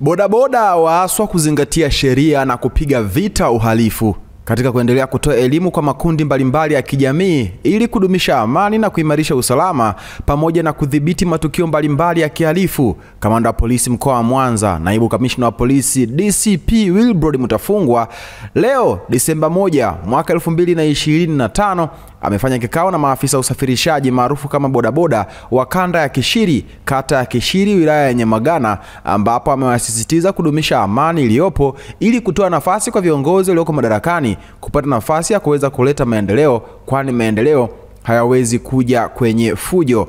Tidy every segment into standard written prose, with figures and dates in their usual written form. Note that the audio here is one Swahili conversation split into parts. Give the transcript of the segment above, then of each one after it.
Bodaboda waaswa kuzingatia sheria na kupiga vita uhalifu katika kuendelea kutoa elimu kwa makundi mbalimbali ya kijamii ili kudumisha amani na kuimarisha usalama pamoja na kudhibiti matukio mbalimbali ya kihalifu. Kamanda wa polisi mkoa wa Mwanza, naibu kamishna wa polisi DCP Wilbrod Mutafungwa, leo Disemba 1 mwaka 2025 amefanya kikao na maafisa usafirishaji maarufu kama bodaboda wa kanda ya Kishiri, kata ya Kishiri, wilaya ya Nyamagana, ambapo amewasisitiza kudumisha amani iliyopo ili kutoa nafasi kwa viongozi walioko madarakani kupata nafasi ya kuweza kuleta maendeleo, kwani maendeleo hayawezi kuja kwenye fujo.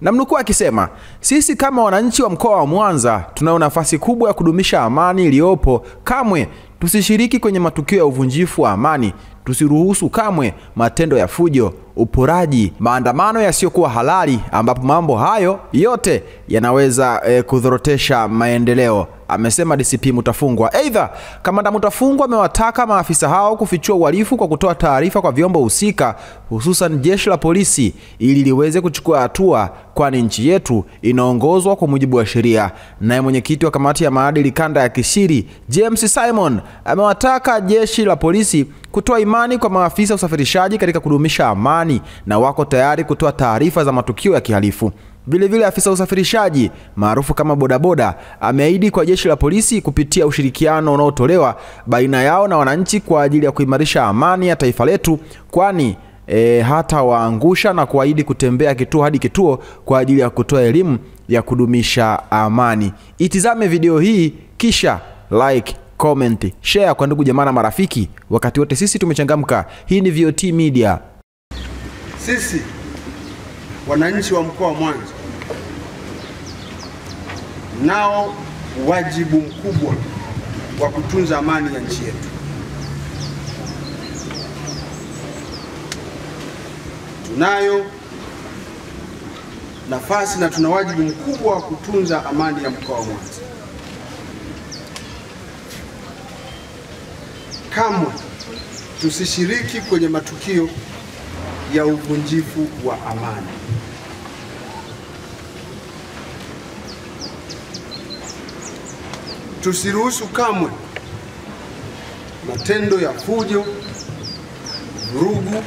Namnukuu akisema, "Sisi kama wananchi wa mkoa wa Mwanza tunao nafasi kubwa ya kudumisha amani iliyopo. Kamwe tusishiriki kwenye matukio ya uvunjifu wa amani. Tusiruhusu kamwe matendo ya fujo, uporaji, maandamano yasiyokuwa halali, ambapo mambo hayo yote yanaweza kudhorotesha maendeleo," amesema DCP Mutafungwa. Aidha, Kamanda Mutafungwa amewataka maafisa hao kufichua uhalifu kwa kutoa taarifa kwa vyombo husika, hususan jeshi la polisi, ili liweze kuchukua hatua, kwani nchi yetu inaongozwa kwa mujibu wa sheria. Naye mwenyekiti wa kamati ya maadili kanda ya Kishiri, James Simon, amewataka jeshi la polisi kutoa imani kwa maafisa usafirishaji katika kudumisha amani na wako tayari kutoa taarifa za matukio ya kihalifu. Vile afisa usafirishaji maarufu kama bodaboda ameahidi kwa jeshi la polisi kupitia ushirikiano unaotolewa baina yao na wananchi kwa ajili ya kuimarisha amani ya taifa letu, kwani hata waangusha na kuahidi kutembea kituo hadi kituo kwa ajili ya kutoa elimu ya kudumisha amani. Itizame video hii kisha like, comment, share kwa ndugu jamaa na marafiki. Wakati wote sisi tumechangamka. Hii ni VOT Media. Sisi wananchi wa mkoa wa Mwanza nao wajibu mkubwa wa kutunza amani ya nchi yetu. Tunayo nafasi na tuna wajibu mkubwa wa kutunza amani ya mkoa wa Mwanza. Kamwe tusishiriki kwenye matukio ya uvunjifu wa amani. Tusiruhusu kamwe matendo ya fujo, vurugu,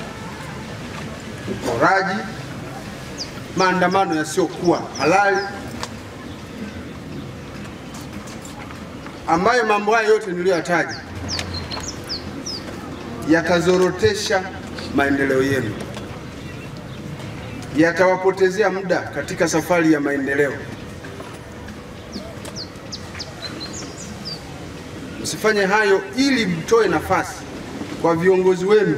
uporaji, maandamano yasiyokuwa halali, ambayo mambo haya yote niliyoyataja yatazorotesha maendeleo yenu, yatawapotezea muda katika safari ya maendeleo. Msifanye hayo ili mtoe nafasi kwa viongozi wenu,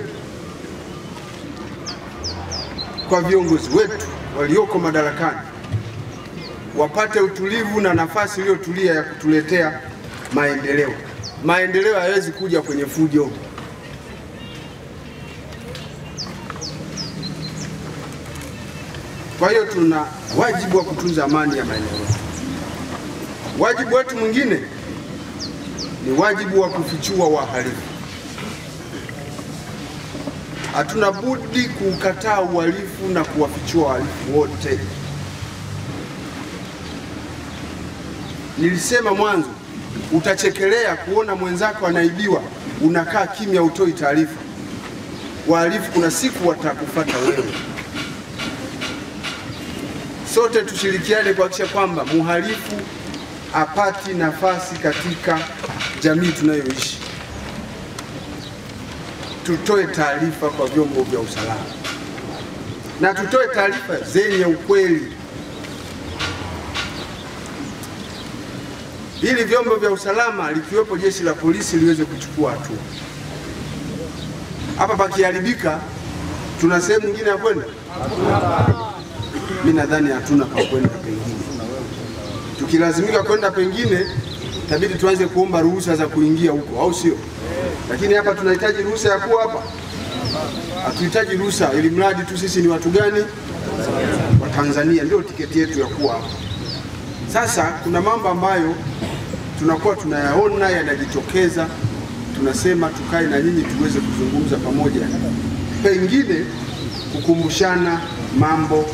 kwa viongozi wetu walioko madarakani, wapate utulivu na nafasi iliyotulia ya kutuletea maendeleo. Maendeleo hayawezi kuja kwenye fujo. Kwa hiyo tuna wajibu wa kutunza amani ya maeneo. Wajibu wetu mwingine ni wajibu wa kufichua wahalifu. Hatuna budi kukataa uhalifu na kuwafichua wahalifu wote. Nilisema mwanzo, utachekelea kuona mwenzako anaibiwa, unakaa kimya, utoi taarifa. Wahalifu kuna siku watakufuata wewe. Sote tushirikiane kuhakikisha kwamba muhalifu apati nafasi katika jamii tunayoishi. Tutoe taarifa kwa vyombo vya usalama, na tutoe taarifa zenye ukweli, ili vyombo vya usalama likiwepo jeshi la polisi liweze kuchukua hatua. Hapa pakiharibika, tuna sehemu nyingine ya kwenda? Mimi nadhani hatuna pa kwenda pengine. Tukilazimika kwenda pengine, itabidi tuanze kuomba ruhusa za kuingia huko, au sio? Lakini hapa tunahitaji ruhusa ya kuwa hapa. Hatuhitaji ruhusa, ili mradi tu sisi ni watu gani? Wa Tanzania, ndio tiketi yetu ya kuwa hapa. Sasa kuna mambo ambayo tunakuwa tunayaona yanajitokeza, tunasema tukae na nyinyi tuweze kuzungumza pamoja, pengine kukumbushana mambo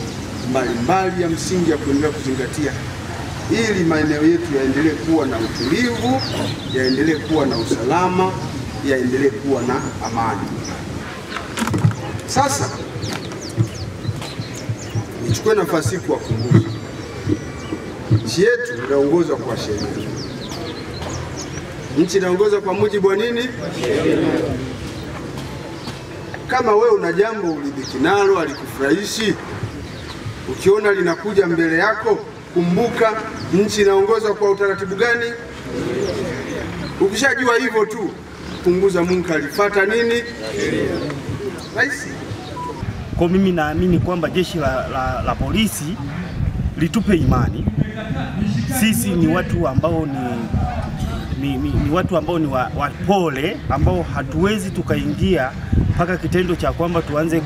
mbalimbali ya msingi ya kuendelea kuzingatia ili maeneo yetu yaendelee kuwa na utulivu, yaendelee kuwa na usalama, yaendelee kuwa na amani. Sasa nichukue nafasi hii kuwakumbusha, nchi yetu inaongozwa kwa sheria. Nchi inaongozwa kwa mujibu wa nini? Kama wewe una jambo ulidhiki nalo, halikufurahishi, ukiona linakuja mbele yako, kumbuka nchi inaongozwa kwa utaratibu gani. Ukishajua hivyo tu, punguza munkari, fuata nini? Rahisi. Kwa mimi naamini kwamba jeshi la polisi litupe imani. Sisi ni watu ambao ni watu ambao ni wapole, ambao hatuwezi tukaingia mpaka kitendo cha kwamba tuanze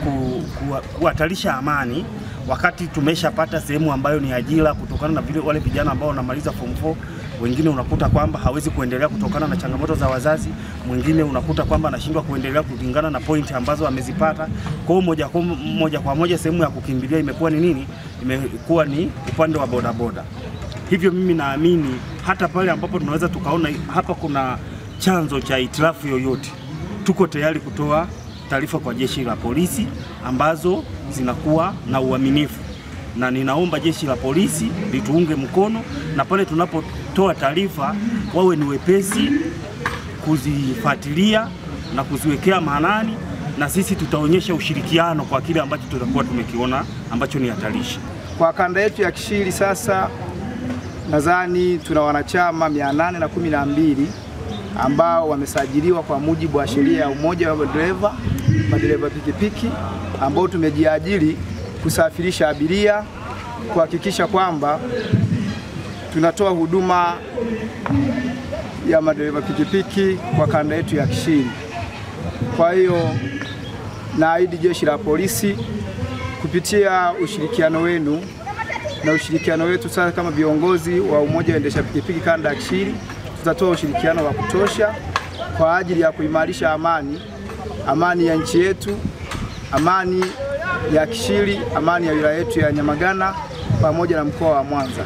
kuhatarisha amani wakati tumeshapata sehemu ambayo ni ajira, kutokana na vile wale vijana ambao wanamaliza form 4. Wengine unakuta kwamba hawezi kuendelea kutokana na changamoto za wazazi, mwingine unakuta kwamba anashindwa kuendelea kulingana na point ambazo amezipata. Kwa hiyo moja kwa moja sehemu ya kukimbilia imekuwa ni nini? Imekuwa ni upande wa bodaboda. Hivyo mimi naamini hata pale ambapo tunaweza tukaona hapa kuna chanzo cha itilafu yoyote, tuko tayari kutoa taarifa kwa jeshi la polisi ambazo zinakuwa na uaminifu, na ninaomba jeshi la polisi lituunge mkono, na pale tunapotoa taarifa wawe ni wepesi kuzifuatilia na kuziwekea maanani, na sisi tutaonyesha ushirikiano kwa kile ambacho tutakuwa tumekiona ambacho ni hatarishi. Kwa kanda yetu ya Kishiri sasa nadhani tuna wanachama 812 ambao wamesajiliwa kwa mujibu wa sheria ya umoja wa madereva pikipiki, ambao tumejiajiri kusafirisha abiria, kuhakikisha kwamba tunatoa huduma ya madereva pikipiki kwa kanda yetu ya Kishiri. Kwa hiyo naahidi jeshi la polisi kupitia ushirikiano wenu na ushirikiano wetu sasa kama viongozi wa umoja waendesha pikipiki kanda ya Kishiri, tutatoa ushirikiano wa kutosha kwa ajili ya kuimarisha amani ya nchi yetu, amani ya Kishiri, amani ya wilaya yetu ya Nyamagana pamoja na mkoa wa Mwanza.